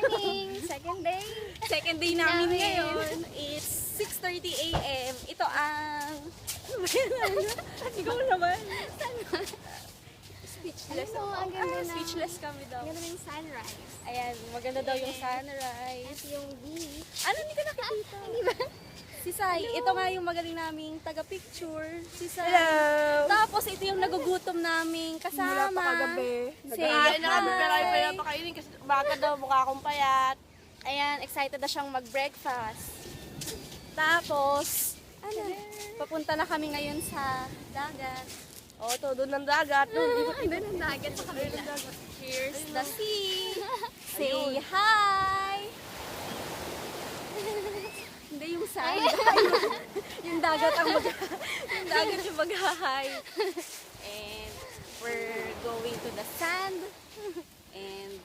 morning! Second day! Second day namin ngayon. It's 6:30 a.m. Ito ang... Ikaw naman. Speechless Ano, ako. ang ganda na. Speechless kami daw. Ang ganda ng sunrise. Ayan, maganda daw yung sunrise. At yung beach. Ano, hindi ko nakikita. Di ba? Si Sai, ito nga yung magaling naming taga-picture. Si Sai. Hello! Tapos ito yung nagugutom naming kasama. Mula pa kagabi. Say Nag-aaral na kami pero ayaw hi. pa yung pakainin kasi baka daw mukha akong payat. Ayan, excited na siyang mag-breakfast. Tapos, ano, papunta na kami ngayon sa dagat. O, ito, doon ng dagat. Doon, di ba? Ang ganda ng dagat sa kabila. Here's the sea. Say hi! Hindi yung sand. Yung dagat ang yung dagat yung mag-hi. And we're going to the sand. And